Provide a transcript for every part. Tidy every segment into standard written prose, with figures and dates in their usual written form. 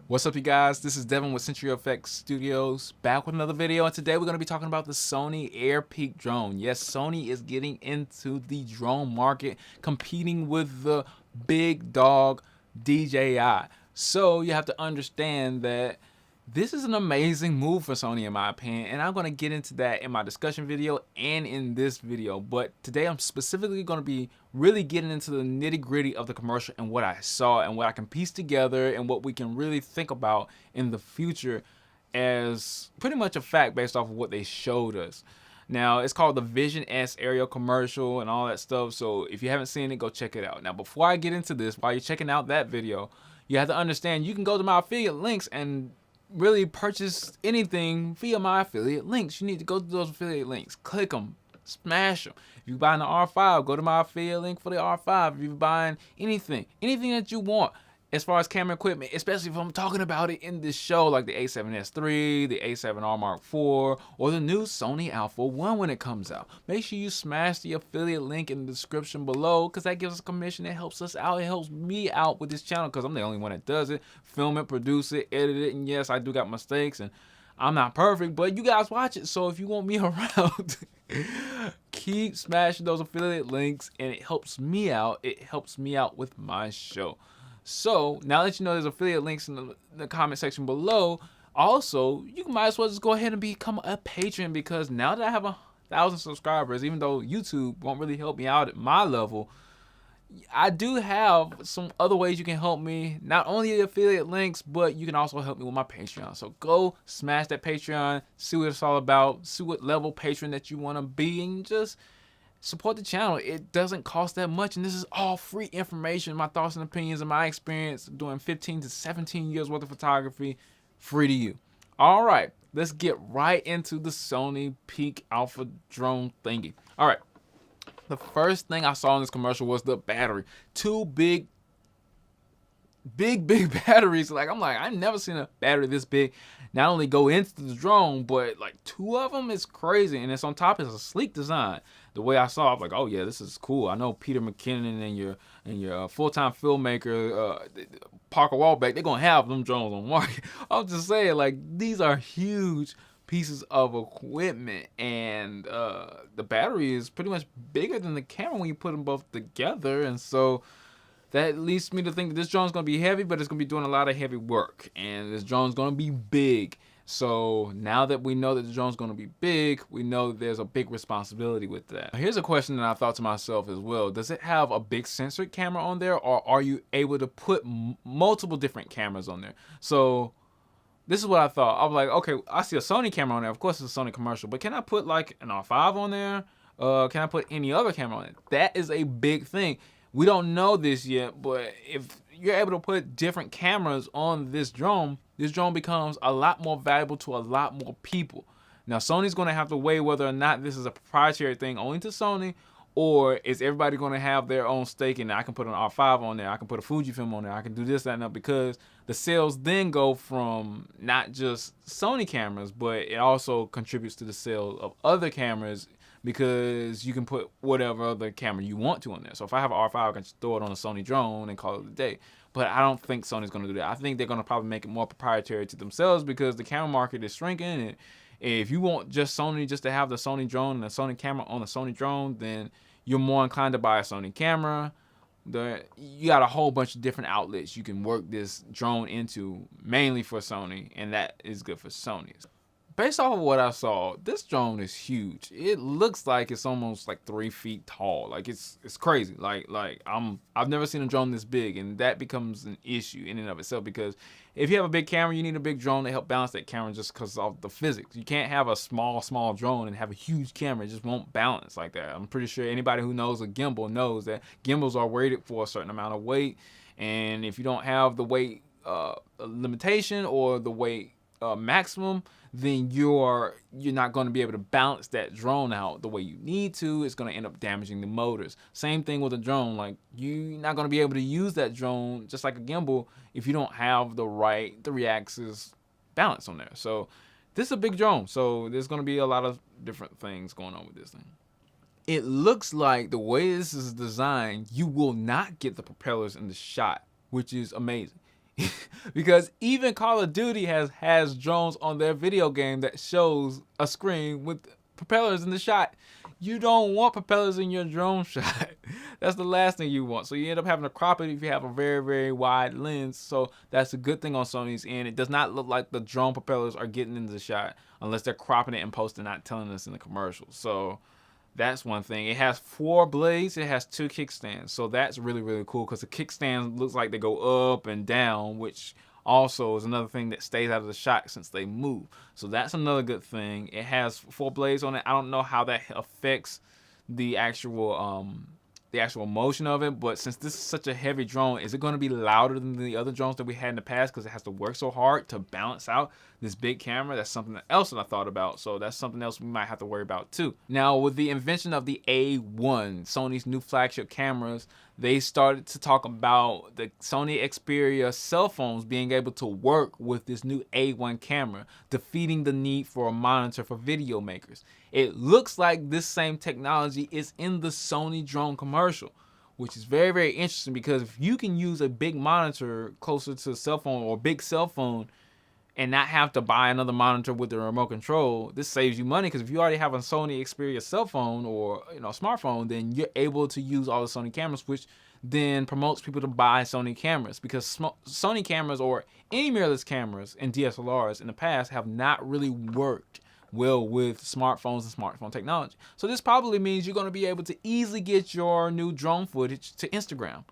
What's up, you guys? This is Devin with CenturyFX Studios, back with another video, and today we're going to be talking about the Sony Airpeak drone. Yes, Sony is getting into the drone market, competing with the big dog DJI. So you have to understand that this is an amazing move for Sony, in my opinion, and I'm going to get into that in my discussion video and in this video. But today I'm specifically going to be really getting into the nitty-gritty of the commercial and what I saw and what I can piece together and what we can really think about in the future as pretty much a fact based off of what they showed us. Now, it's called the Vision S aerial commercial and all that stuff, so if you haven't seen it, go check it out. Now, before I get into this, while you're checking out that video, you have to understand you can go to my affiliate links and really purchase anything via my affiliate links. You need to go to those affiliate links, click them, smash them. If you're buying the R5, go to my affiliate link for the R5. If you're buying anything that you want as far as camera equipment, especially if I'm talking about it in this show, like the A7S III, the A7R Mark IV, or the new Sony Alpha 1 when it comes out. Make sure you smash the affiliate link in the description below, because that gives us a commission. It helps us out. It helps me out with this channel, because I'm the only one that does it. Film it, produce it, edit it, and yes, I do got mistakes, and I'm not perfect, but you guys watch it, so if you want me around, keep smashing those affiliate links, and it helps me out. It helps me out with my show. So now that you know there's affiliate links in the comment section below, also you might as well just go ahead and become a patron, because now that I have 1,000 subscribers, even though YouTube won't really help me out at my level, I do have some other ways you can help me. Not only the affiliate links, but you can also help me with my Patreon. So go smash that Patreon, see what it's all about, see what level patron that you want to be, and just support the channel. It doesn't cost that much, and this is all free information, my thoughts and opinions and my experience doing 15 to 17 years worth of photography, free to you. All right, let's get right into the Sony Peak Alpha drone thingy. All right, the first thing I saw in this commercial was the battery. Two big batteries. I'm like, I've never seen a battery this big not only go into the drone, but like two of them is crazy, and it's on top. It's a sleek design. The way I saw it, I'm like, oh yeah, this is cool. I know Peter McKinnon and your full-time filmmaker Parker Wallbeck, they're gonna have them drones on market. I'm just saying, like, these are huge pieces of equipment, and the battery is pretty much bigger than the camera when you put them both together, and so that leads me to think that this drone's gonna be heavy, but it's gonna be doing a lot of heavy work, and this drone's gonna be big. So now that we know that the drone's gonna be big, we know that there's a big responsibility with that. Here's a question that I thought to myself as well. Does it have a big sensor camera on there, or are you able to put multiple different cameras on there? So this is what I thought. I was like, okay, I see a Sony camera on there. Of course, it's a Sony commercial, but can I put like an R5 on there? Can I put any other camera on it? That is a big thing. We don't know this yet, but if you're able to put different cameras on this drone becomes a lot more valuable to a lot more people. Now, Sony's going to have to weigh whether or not this is a proprietary thing only to Sony, or is everybody going to have their own stake in it. I can put an R5 on there, I can put a Fujifilm on there, I can do this, that, and that, because the sales then go from not just Sony cameras, but it also contributes to the sale of other cameras, because you can put whatever other camera you want to on there. So if I have an R5, I can just throw it on a Sony drone and call it a day. But I don't think Sony's going to do that. I think they're going to probably make it more proprietary to themselves, because the camera market is shrinking. And if you want just Sony just to have the Sony drone and the Sony camera on the Sony drone, then you're more inclined to buy a Sony camera. You got a whole bunch of different outlets you can work this drone into, mainly for Sony, and that is good for Sony. Based off of what I saw, this drone is huge. It looks like it's almost like 3 feet tall. Like it's crazy. I've never seen a drone this big, and that becomes an issue in and of itself, because if you have a big camera, you need a big drone to help balance that camera, just because of the physics. You can't have a small drone and have a huge camera. It just won't balance like that. I'm pretty sure anybody who knows a gimbal knows that gimbals are rated for a certain amount of weight, and if you don't have the weight limitation or the weight maximum, then you're not going to be able to balance that drone out the way you need to. It's going to end up damaging the motors. Same thing with a drone. Like, you're not going to be able to use that drone just like a gimbal if you don't have the right 3-axis balance on there. So this is a big drone, so there's going to be a lot of different things going on with this thing. It looks like the way this is designed, you will not get the propellers in the shot, which is amazing. Because even Call of Duty has drones on their video game that shows a screen with propellers in the shot. You don't want propellers in your drone shot. That's the last thing you want. So you end up having to crop it if you have a very, very wide lens. So that's a good thing on Sony's end. It does not look like the drone propellers are getting into the shot unless they're cropping it in post and not telling us in the commercial. So that's one thing. It has 4 blades. It has 2 kickstands. So that's really, really cool because the kickstands looks like they go up and down, which also is another thing that stays out of the shot since they move. So that's another good thing. It has 4 blades on it. I don't know how that affects the actual motion of it, but since this is such a heavy drone, is it going to be louder than the other drones that we had in the past because it has to work so hard to balance out this big camera? That's something else that I thought about, so that's something else we might have to worry about too. Now, with the invention of the A1, Sony's new flagship cameras, they started to talk about the Sony Xperia cell phones being able to work with this new A1 camera, defeating the need for a monitor for video makers. It looks like this same technology is in the Sony drone commercial, which is very, very interesting because if you can use a big monitor closer to a cell phone or a big cell phone and not have to buy another monitor with the remote control, this saves you money because if you already have a Sony Xperia cell phone or smartphone, then you're able to use all the Sony cameras, which then promotes people to buy Sony cameras because Sony cameras or any mirrorless cameras and DSLRs in the past have not really worked well with smartphones and smartphone technology. So this probably means you're going to be able to easily get your new drone footage to Instagram.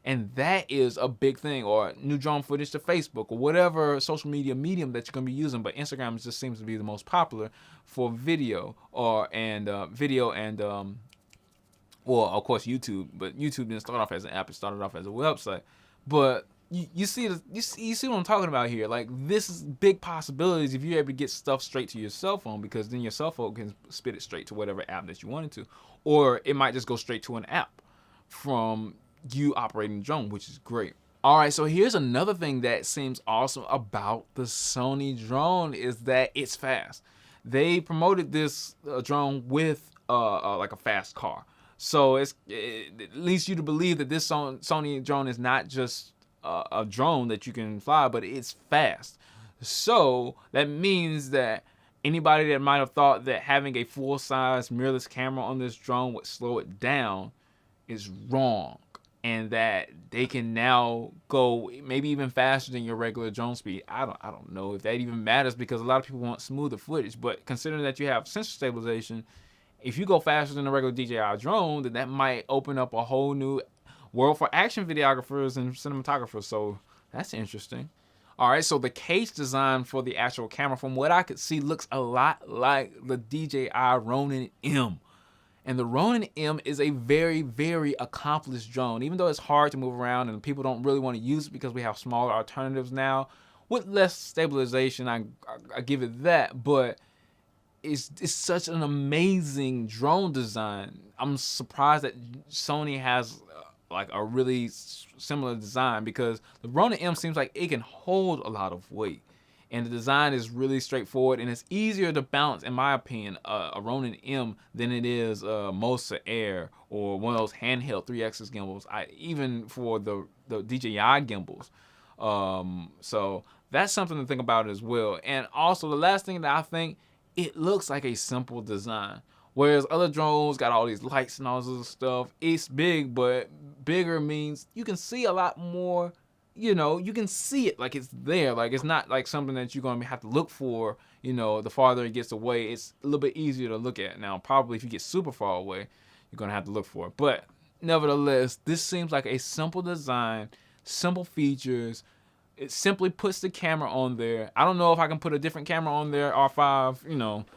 And that is a big thing, or new drone footage to Facebook or whatever social media medium that you're going to be using. But Instagram just seems to be the most popular for video well, of course YouTube, but YouTube didn't start off as an app, it started off as a website. But you see what I'm talking about here. Like, this is big possibilities if you're able to get stuff straight to your cell phone, because then your cell phone can spit it straight to whatever app that you wanted to, or it might just go straight to an app from you operating the drone, which is great. All right, so here's another thing that seems awesome about the Sony drone is that it's fast. They promoted this drone with like a fast car. So it leads you to believe that this Sony drone is not just a drone that you can fly, but it's fast. So that means that anybody that might have thought that having a full-size mirrorless camera on this drone would slow it down is wrong, and that they can now go maybe even faster than your regular drone speed. I don't know if that even matters because a lot of people want smoother footage, but considering that you have sensor stabilization, if you go faster than a regular DJI drone, then that might open up a whole new world for action videographers and cinematographers. So that's interesting. All right, so the case design for the actual camera, from what I could see, looks a lot like the DJI Ronin M. And the Ronin M is a very, very accomplished drone. Even though it's hard to move around and people don't really want to use it because we have smaller alternatives now with less stabilization, I give it that. But it's such an amazing drone design. I'm surprised that Sony has like a really similar design, because the Ronin M seems like it can hold a lot of weight. And the design is really straightforward, and it's easier to balance, in my opinion, a Ronin M than it is Mosa Air or one of those handheld 3-axis gimbals, even for the DJI gimbals. So that's something to think about as well. And also, the last thing that I think, it looks like a simple design. Whereas other drones got all these lights and all this other stuff. It's big, but bigger means you can see a lot more. You can see it like it's there. Like, it's not like something that you're going to have to look for, the farther it gets away. It's a little bit easier to look at. Now, probably if you get super far away, you're going to have to look for it. But nevertheless, this seems like a simple design, simple features. It simply puts the camera on there. I don't know if I can put a different camera on there, R5,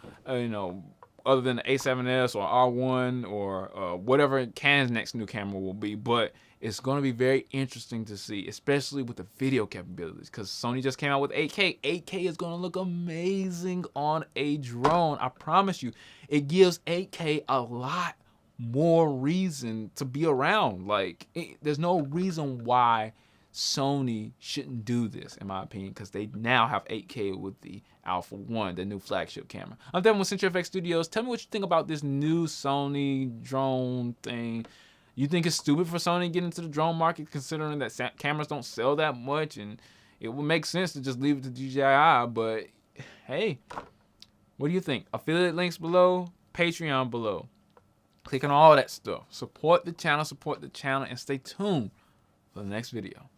other than the A7S or R1 or whatever Canon's next new camera will be. But it's going to be very interesting to see, especially with the video capabilities, because Sony just came out with 8K. 8K is going to look amazing on a drone. I promise you. It gives 8K a lot more reason to be around. Like, there's no reason why Sony shouldn't do this, in my opinion, because they now have 8K with the Alpha 1, the new flagship camera. I'm Devin with CenturyFX Studios. Tell me what you think about this new Sony drone thing. You think it's stupid for Sony to get into the drone market, considering that cameras don't sell that much, and it would make sense to just leave it to DJI, but hey, what do you think? Affiliate links below, Patreon below. Click on all that stuff. Support the channel, and stay tuned for the next video.